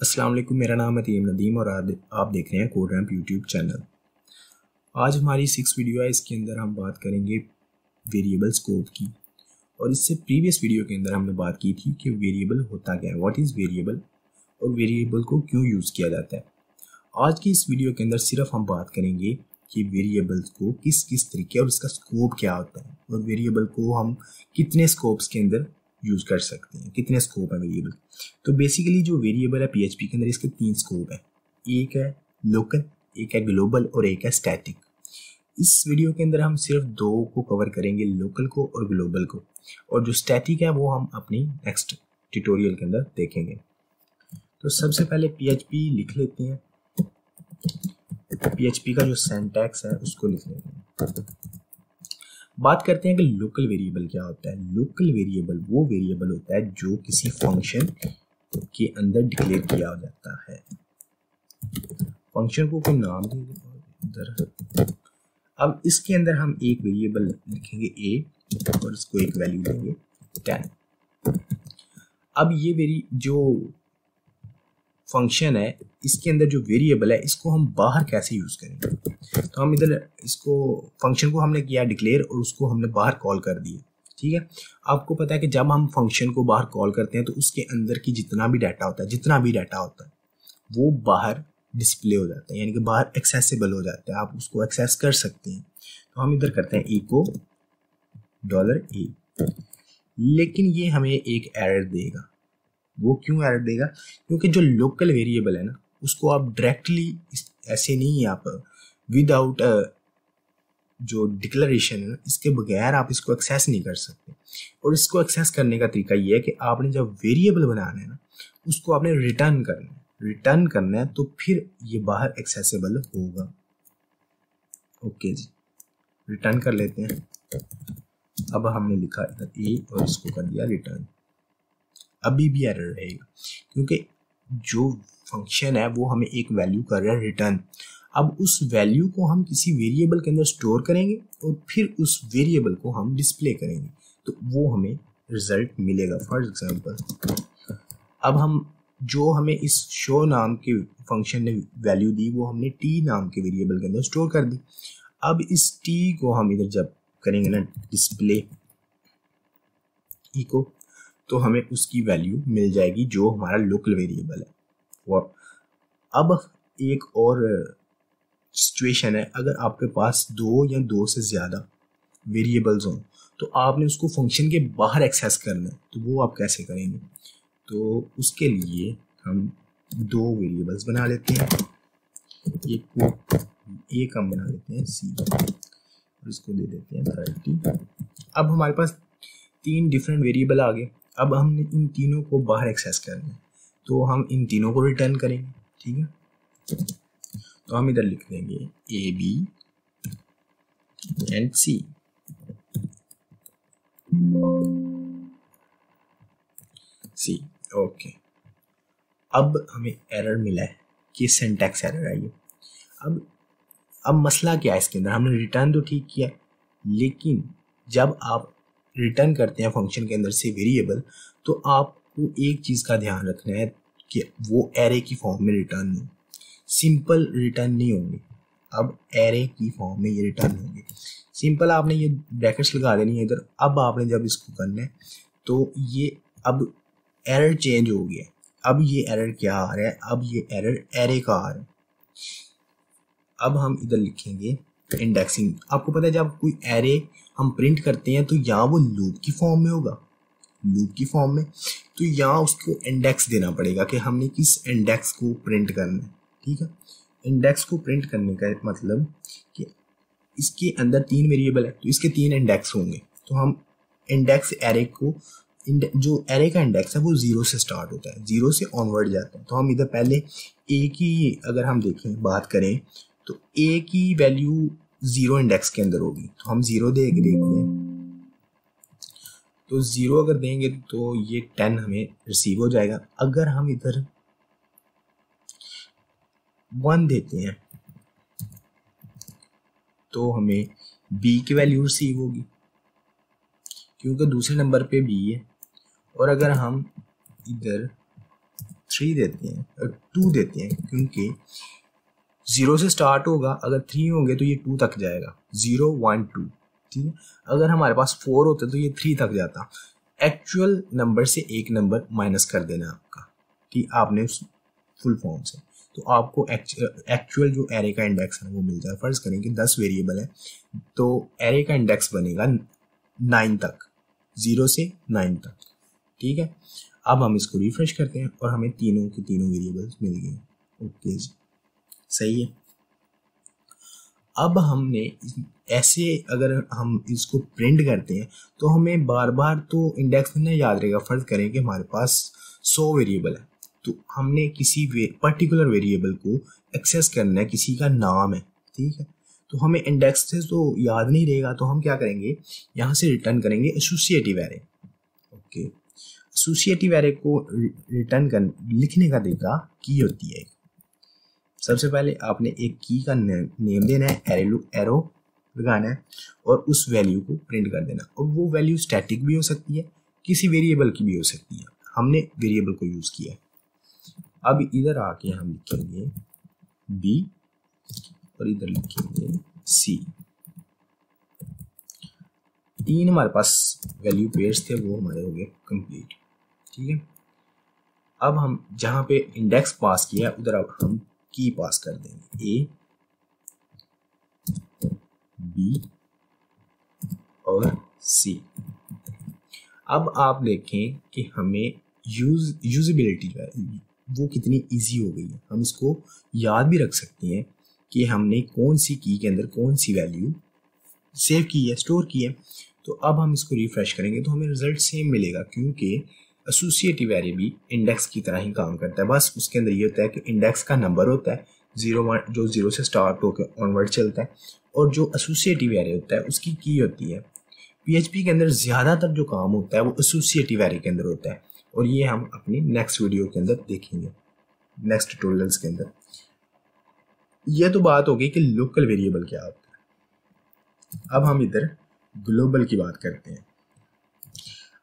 अस्सलाम वालेकुम, मेरा नाम है तय्यब नदीम और आप देख रहे हैं कोड रैंप यूट्यूब चैनल। आज हमारी 6 वीडियो है। इसके अंदर हम बात करेंगे वेरिएबल स्कोप की। और इससे प्रीवियस वीडियो के अंदर हमने बात की थी कि वेरिएबल होता क्या है, व्हाट इज़ वेरिएबल, और वेरिएबल को क्यों यूज़ किया जाता है। आज की इस वीडियो के अंदर सिर्फ हम बात करेंगे कि वेरिएबल्स को किस किस तरीके और इसका स्कोप क्या होता है, और वेरिएबल को हम कितने स्कोप्स के अंदर यूज़ कर सकते हैं, कितने स्कोप है वेरिएबल। तो बेसिकली जो वेरिएबल है पीएचपी के अंदर, इसके 3 स्कोप है। एक है लोकल, एक है ग्लोबल और एक है स्टैटिक। इस वीडियो के अंदर हम सिर्फ 2 को कवर करेंगे, लोकल को और ग्लोबल को, और जो स्टैटिक है वो हम अपनी नेक्स्ट ट्यूटोरियल के अंदर देखेंगे। तो सबसे पहले पीएचपी लिख लेते हैं। पीएचपी का जो सिंटैक्स है उसको लिख लेते हैं। बात करते हैं कि लोकल वेरिएबल क्या होता है। लोकल वेरिएबल वो वेरिएबल होता है जो किसी फंक्शन के अंदर डिक्लेयर किया जाता है। फंक्शन को कोई नाम दे इधर। अब इसके अंदर हम एक वेरिएबल लिखेंगे a और इसको एक वैल्यू देंगे 10। अब ये जो फंक्शन है, इसके अंदर जो वेरिएबल है, इसको हम बाहर कैसे यूज करेंगे। तो हम इधर इसको फंक्शन को हमने किया डिक्लेयर और उसको हमने बाहर कॉल कर दिया। ठीक है, आपको पता है कि जब हम फंक्शन को बाहर कॉल करते हैं तो उसके अंदर की जितना भी डाटा होता है वो बाहर डिस्प्ले हो जाता है, यानी कि बाहर एक्सेसिबल हो जाता है, आप उसको एक्सेस कर सकते हैं। तो हम इधर करते हैं इको $a, लेकिन ये हमें एक एरर देगा। वो क्यों एरर देगा? क्योंकि जो लोकल वेरिएबल है ना, उसको आप डायरेक्टली ऐसे नहीं, आप विदाउट जो डिक्लेरेशन है, इसके बगैर आप इसको एक्सेस नहीं कर सकते। और इसको एक्सेस करने का तरीका ये है कि आपने जब वेरिएबल बनाना है ना, उसको आपने रिटर्न करना है तो फिर ये बाहर एक्सेसिबल होगा। ओके जी, रिटर्न कर लेते हैं। अब हमने लिखा इधर ए और इसको कर दिया रिटर्न। अभी भी एरर रहेगा क्योंकि जो फंक्शन है वो हमें एक वैल्यू कर रहा है रिटर्न। अब उस वैल्यू को हम किसी वेरिएबल के अंदर स्टोर करेंगे और फिर उस वेरिएबल को हम डिस्प्ले करेंगे, तो वो हमें रिजल्ट मिलेगा। फॉर एग्जांपल, अब हम जो हमें इस शो नाम के फंक्शन ने वैल्यू दी, वो हमने टी नाम के वेरिएबल के अंदर स्टोर कर दी। अब इस टी को हम इधर जब करेंगे ना डिस्प्ले इको, तो हमें उसकी वैल्यू मिल जाएगी जो हमारा लोकल वेरिएबल है वो। अब एक और सिचुएशन है, अगर आपके पास 2 या 2 से ज़्यादा वेरिएबल्स हों तो आपने उसको फंक्शन के बाहर एक्सेस करना है, तो वो आप कैसे करेंगे। तो उसके लिए हम 2 वेरिएबल्स बना लेते हैं। एक हम बना लेते हैं सी और इसको दे देते हैं 30। अब हमारे पास 3 डिफरेंट वेरिएबल आ गए। अब हमने इन तीनों को बाहर एक्सेस करना है, तो हम इन तीनों को रिटर्न करेंगे। ठीक है, तो हम इधर लिख देंगे A B and C. Okay, अब हमें एरर मिला है कि सिंटैक्स एरर आई है। अब मसला क्या है इसके अंदर, हमने रिटर्न तो ठीक किया, लेकिन जब आप रिटर्न करते हैं फंक्शन के अंदर से वेरिएबल, तो आपको एक चीज़ का ध्यान रखना है कि वो एरे की फॉर्म में रिटर्न हो, सिंपल रिटर्न नहीं होंगे। अब एरे की फॉर्म में ये रिटर्न होंगे। सिंपल आपने ये ब्रैकेट्स लगा देनी है इधर। अब आपने जब इसको करना है तो ये अब एरर चेंज हो गया। अब ये एरर क्या आ रहा है, अब ये एरर एरे का आ रहा है। अब हम इधर लिखेंगे इंडेक्सिंग। आपको पता है जब कोई एरे हम प्रिंट करते हैं तो यहाँ वो लूप की फॉर्म में होगा, लूप की फॉर्म में, तो यहाँ उसको इंडेक्स देना पड़ेगा कि हमने किस इंडेक्स को प्रिंट करना है। ठीक है, इंडेक्स को प्रिंट करने का मतलब कि इसके अंदर 3 वेरिएबल है तो इसके 3 इंडेक्स होंगे। तो हम इंडेक्स एरे को, जो एरे का इंडेक्स है वो 0 से स्टार्ट होता है, 0 से ऑनवर्ड जाता है। तो हम इधर पहले ए की अगर हम देखें बात करें तो ए की वैल्यू 0 इंडेक्स के अंदर होगी, तो हम 0 देखते हैं। तो 0 अगर देंगे तो ये 10 हमें रिसीव हो जाएगा। अगर हम इधर 1 देते हैं तो हमें बी की वैल्यू रिसीव होगी क्योंकि दूसरे नंबर पे बी है। और अगर हम इधर 3 देते हैं, 2 देते हैं, क्योंकि 0 से स्टार्ट होगा, अगर 3 होंगे तो ये 2 तक जाएगा, 0 1 2, ठीक है। अगर हमारे पास 4 होते तो ये 3 तक जाता। एक्चुअल नंबर से एक नंबर माइनस कर देना आपका, कि आपने उस फुल फॉर्म से, तो आपको एक्चुअल जो एरे का इंडेक्स है वो मिल जाए। फर्ज करें कि 10 वेरिएबल है, तो एरे का इंडेक्स बनेगा 9 तक, 0 से 9 तक, ठीक है। अब हम इसको रिफ्रेश करते हैं और हमें तीनों के तीनों वेरिएबल्स मिल गए। ओके जी, सही है। अब हमने ऐसे अगर हम इसको प्रिंट करते हैं तो हमें बार बार तो इंडेक्स में याद रहेगा। फर्ज करें कि हमारे पास 100 वेरिएबल है, तो हमने किसी पर्टिकुलर वेरिएबल को एक्सेस करना है, किसी का नाम है, ठीक है। तो हमें इंडेक्स से तो याद नहीं रहेगा, तो हम क्या करेंगे, यहाँ से रिटर्न करेंगे associative array. Okay, associative array को रिटर्न कर लिखने का तरीका की होती है। सबसे पहले आपने एक की का नेम देना है, एरो लगाना है और उस वैल्यू को प्रिंट कर देना। और वो वैल्यू स्टैटिक भी हो सकती है, किसी वेरिएबल की भी हो सकती है। हमने वेरिएबल को यूज किया है। अब इधर आके हम लिखेंगे बी और इधर लिखेंगे सी। 3 हमारे पास वैल्यू पेयर्स थे, वो हमारे हो गए कंप्लीट, ठीक है। अब हम जहां पे इंडेक्स पास किया उधर अब हम की पास कर देंगे, ए बी और सी। अब आप देखें कि हमें यूजिबिलिटी जो है वो कितनी इजी हो गई है। हम इसको याद भी रख सकते हैं कि हमने कौन सी की के अंदर कौन सी वैल्यू सेव की है, स्टोर की है। तो अब हम इसको रिफ्रेश करेंगे तो हमें रिजल्ट सेम मिलेगा, क्योंकि एसोसिएटिव एरे भी इंडेक्स की तरह ही काम करता है। बस उसके अंदर ये होता है कि इंडेक्स का नंबर होता है 0 जो 0 से स्टार्ट होकर ऑनवर्ड चलता है, और जो एसोसिएटिव एरे होता है उसकी की होती है। पीएचपी के अंदर ज़्यादातर जो काम होता है वो एसोसिएटिव एरे के अंदर होता है, और ये हम अपनी नेक्स्ट वीडियो के अंदर देखेंगे, नेक्स्ट ट्यूटोरियल्स के अंदर। ये तो बात हो गई कि लोकल वेरिएबल क्या होता है। अब हम इधर ग्लोबल की बात करते हैं।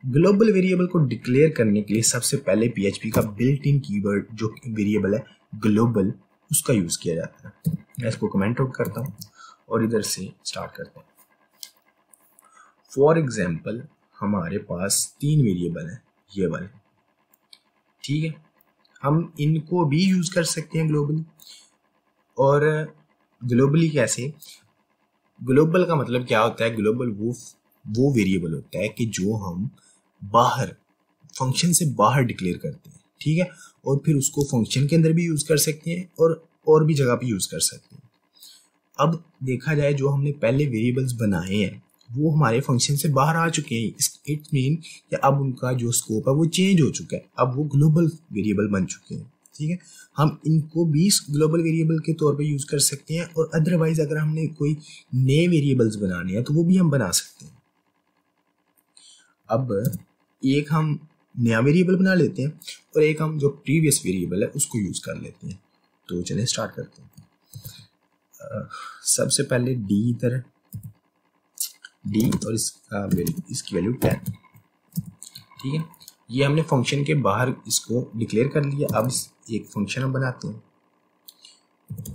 ग्लोबल वेरिएबल को डिक्लेयर करने के लिए सबसे पहले पीएचपी का बिल्ट इन कीवर्ड जो वेरिएबल है ग्लोबल, उसका यूज किया जाता है। मैं इसको कमेंट आउट करता हूँ और इधर से स्टार्ट करते हैं। फॉर एग्जाम्पल हमारे पास 3 वेरिएबल है, ये वाले, ठीक है। हम इनको भी यूज कर सकते हैं ग्लोबली। और ग्लोबली कैसे, ग्लोबल का मतलब क्या होता है, ग्लोबल वो वेरिएबल होता है कि जो हम बाहर फंक्शन से बाहर डिक्लेयर करते हैं, ठीक है। और फिर उसको फंक्शन के अंदर भी यूज कर सकते हैं और भी जगह पे यूज कर सकते हैं। अब देखा जाए जो हमने पहले वेरिएबल्स बनाए हैं वो हमारे फंक्शन से बाहर आ चुके हैं। इट मीन कि अब उनका जो स्कोप है वो चेंज हो चुका है, अब वो ग्लोबल वेरिएबल बन चुके हैं, ठीक है। हम इनको भी ग्लोबल वेरिएबल के तौर पे यूज कर सकते हैं, और अदरवाइज अगर हमने कोई नए वेरिएबल्स बनाने हैं तो वो भी हम बना सकते हैं। अब एक हम नया वेरिएबल बना लेते हैं और एक हम जो प्रीवियस वेरिएबल है उसको यूज कर लेते हैं। तो चलिए स्टार्ट करते हैं। सबसे पहले डी इधर, डी और इसकी वैल्यू 10, ठीक है। ये हमने फंक्शन के बाहर इसको डिक्लेयर कर लिया। अब एक फंक्शन हम बनाते हैं,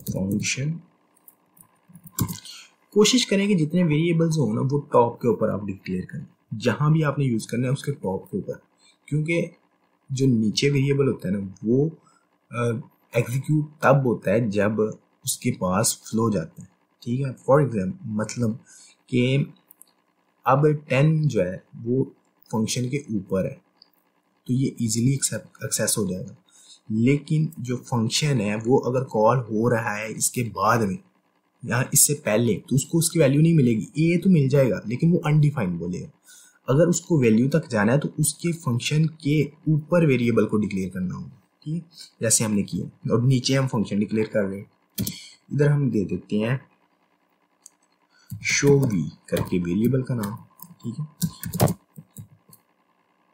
फंक्शन। कोशिश करें कि जितने वेरिएबल्स हो ना वो टॉप के ऊपर आप डिक्लेयर करें, जहां भी आपने यूज करना है उसके टॉप के ऊपर, क्योंकि जो नीचे वेरिएबल होता है ना वो एग्जीक्यूट तब होता है जब उसके पास फ्लो जाता है, ठीक है। फॉर एग्जाम्पल मतलब कि अब 10 जो है वो फंक्शन के ऊपर है तो ये इजीली एक्सेस हो जाएगा, लेकिन जो फंक्शन है वो अगर कॉल हो रहा है इसके बाद में या इससे पहले तो उसको उसकी वैल्यू नहीं मिलेगी। ए तो मिल जाएगा लेकिन वो अनडिफाइंड बोलेगा। अगर उसको वैल्यू तक जाना है तो उसके फंक्शन के ऊपर वेरिएबल को डिक्लेयर करना होगा, ठीक है, जैसे हमने किया। और नीचे हम फंक्शन डिक्लेयर कर रहे हैं, इधर हम दे देते हैं शो वी करके वेरिएबल का नाम, ठीक है,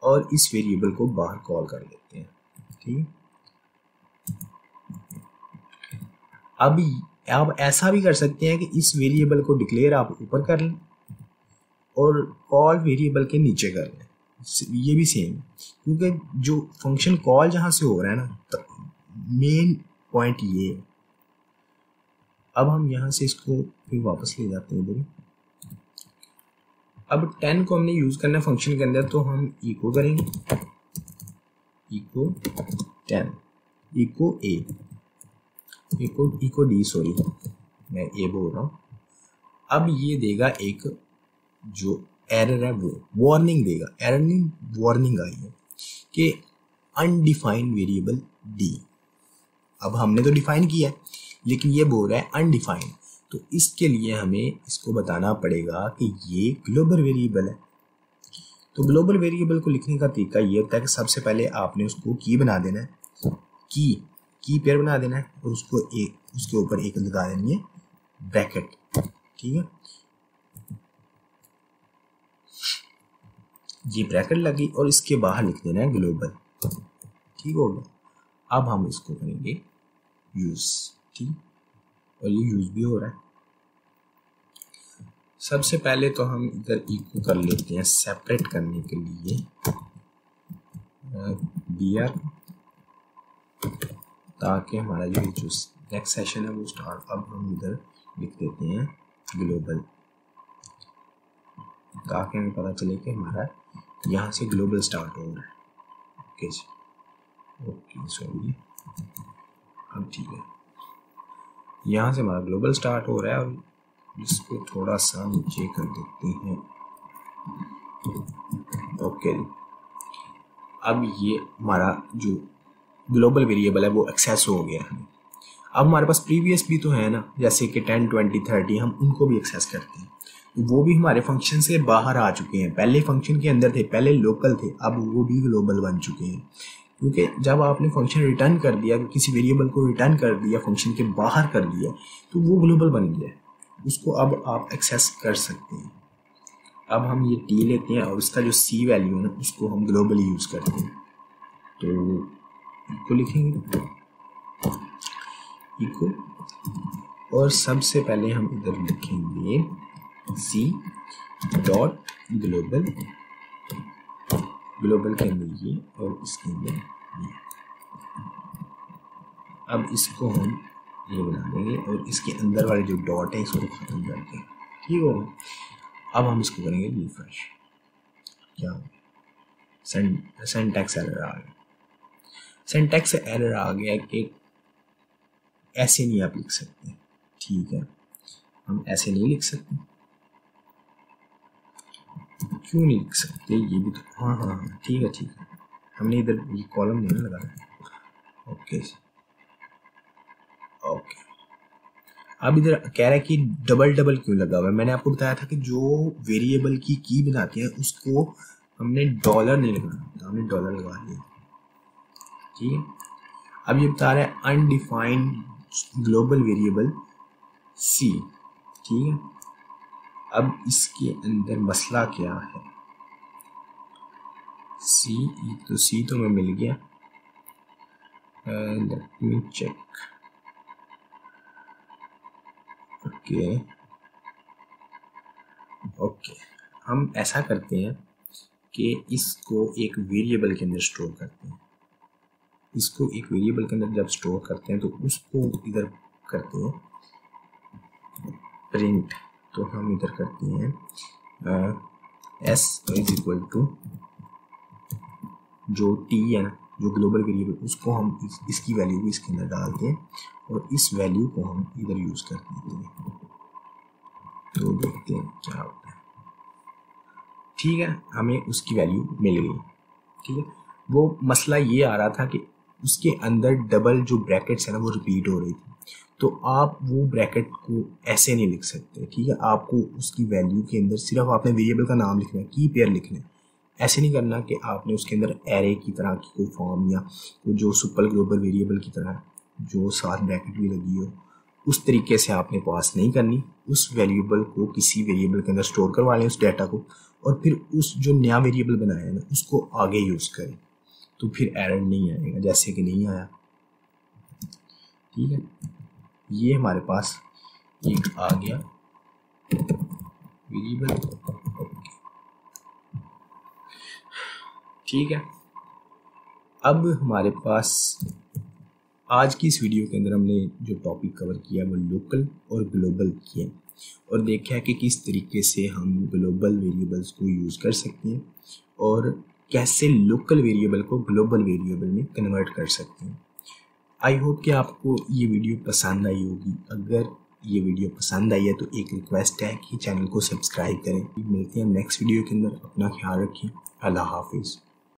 और इस वेरिएबल को बाहर कॉल कर लेते हैं, ठीक है। अभी आप ऐसा भी कर सकते हैं कि इस वेरिएबल को डिक्लेयर आप ऊपर कर लें और कॉल वेरिएबल के नीचे कर लें, ये भी सेम, क्योंकि जो फंक्शन कॉल जहाँ से हो रहा है ना, मेन पॉइंट ये है। अब हम यहाँ से इसको फिर वापस ले जाते हैं इधर। अब 10 को हमने यूज़ करना है फंक्शन के अंदर, तो हम इको करेंगे, इको 10, इको ए, इको डी, सॉरी मैं ए बोल रहा हूँ। अब ये देगा एक जो एरर है वो वार्निंग देगा, एरर नहीं वार्निंग आई है कि अनडिफाइंड वेरिएबल डी। अब हमने तो डिफाइन किया है लेकिन ये बोल रहा है अनडिफाइंड, तो इसके लिए हमें इसको बताना पड़ेगा कि ये ग्लोबल वेरिएबल है। तो ग्लोबल वेरिएबल को लिखने का तरीका ये होता है कि सबसे पहले आपने उसको की बना देना है, की पेयर बना देना है, और उसको एक उसके ऊपर एक लगा देनी है ब्रैकेट, ठीक है। ये ब्रैकेट लगी और इसके बाहर लिख देना है ग्लोबल, ठीक हो गया। अब हम इसको करेंगे यूज, ठीक, और ये यूज भी हो रहा है। सबसे पहले तो हम इधर इको कर लेते हैं सेपरेट करने के लिए br, ताकि हमारा जो नेक्स्ट सेशन है वो स्टार्ट। अब हम इधर लिख देते हैं ग्लोबल, ताकि हमें पता चले कि हमारा यहाँ से ग्लोबल स्टार्ट हो रहा है। ओके जी, ओके सॉरी, अब ठीक है, यहाँ से हमारा ग्लोबल स्टार्ट हो रहा है। और इसको थोड़ा सा नीचे कर देते हैं, ओके। अब ये हमारा जो ग्लोबल वेरिएबल है वो एक्सेस हो गया है। अब हमारे पास प्रीवियस भी तो है ना, जैसे कि 10, 20, 30, हम उनको भी एक्सेस करते हैं, वो भी हमारे फंक्शन से बाहर आ चुके हैं। पहले फंक्शन के अंदर थे, पहले लोकल थे, अब वो भी ग्लोबल बन चुके हैं। क्योंकि जब आपने फंक्शन रिटर्न कर दिया, किसी वेरिएबल को रिटर्न कर दिया, फंक्शन के बाहर कर दिया, तो वो ग्लोबल बन गया, उसको अब आप एक्सेस कर सकते हैं। अब हम ये टी लेते हैं और उसका जो सी वैल्यू है ना उसको हम ग्लोबली यूज़ करते हैं। तो इको लिखेंगे, इको, और सबसे पहले हम इधर लिखेंगे सी डॉट ग्लोबल, ग्लोबल के अंदर ये और इसके अंदर ये। अब इसको हम ये बना देंगे और इसके अंदर वाले जो डॉट है इसको खत्म करके, ठीक हो। अब हम इसको करेंगे रिफ्रेश, क्या सिंटैक्स एरर आ गया। सिंटैक्स एरर आ गया कि ऐसे नहीं आप लिख सकते, ठीक है, हम ऐसे नहीं लिख सकते। क्यों नहीं लिख सकते, ये भी तो, हाँ ठीक है ठीक है, हमने इधर ये कॉलम नहीं लगाया। ओके ओके, अब इधर कह रहा है कि डबल क्यों लगा हुआ है। मैंने आपको बताया था कि जो वेरिएबल की बनाते हैं उसको हमने डॉलर नहीं लगाना, तो हमने डॉलर लगा दिया, ठीक है। अब ये बता रहा है अनडिफाइंड ग्लोबल वेरिएबल सी, ठीक है। अब इसके अंदर मसला क्या है, सी तो मैं मिल गया, लेट मी चेक, ओके, हम ऐसा करते हैं कि इसको एक वेरिएबल के अंदर स्टोर करते हैं। इसको एक वेरिएबल के अंदर जब स्टोर करते हैं तो उसको इधर करते हैं प्रिंट, तो हम इधर करते हैं एस इज इक्वल टू जो टी है ना, जो ग्लोबल वेरिएबल, उसको हम इसकी वैल्यू भी इसके अंदर डालते हैं और इस वैल्यू को हम इधर यूज कर देते हैं। तो देखते हैं क्या होता है, ठीक है, हमें उसकी वैल्यू मिल गई, ठीक है। वो मसला ये आ रहा था कि उसके अंदर डबल जो ब्रैकेट्स है ना वो रिपीट हो रही थी, तो आप वो ब्रैकेट को ऐसे नहीं लिख सकते, ठीक है। आपको उसकी वैल्यू के अंदर सिर्फ आपने वेरिएबल का नाम लिखना है, की पेयर लिखना है, ऐसे नहीं करना कि आपने उसके अंदर एरे की तरह की कोई फॉर्म या जो सुपर ग्लोबल वेरिएबल की तरह जो साथ ब्रैकेट भी लगी हो, उस तरीके से आपने पास नहीं करनी। उस वेरिएबल को किसी वेरिएबल के अंदर स्टोर करवा लें उस डाटा को, और फिर उस जो नया वेरिएबल बनाया है ना उसको आगे यूज़ करें, तो फिर एरर नहीं आएगा, जैसे कि नहीं आया, ठीक है। ये हमारे पास एक आ गया वेरिएबल, ठीक है, अब हमारे पास आज की इस वीडियो के अंदर हमने जो टॉपिक कवर किया वो लोकल और ग्लोबल किए और देखा है कि किस तरीके से हम ग्लोबल वेरिएबल्स को यूज़ कर सकते हैं और कैसे लोकल वेरिएबल को ग्लोबल वेरिएबल में कन्वर्ट कर सकते हैं। आई होप कि आपको ये वीडियो पसंद आई होगी। अगर ये वीडियो पसंद आई है तो एक रिक्वेस्ट है कि चैनल को सब्सक्राइब करें। मिलते हैं नेक्स्ट वीडियो के अंदर। अपना ख्याल रखिए। अल्लाह हाफिज़।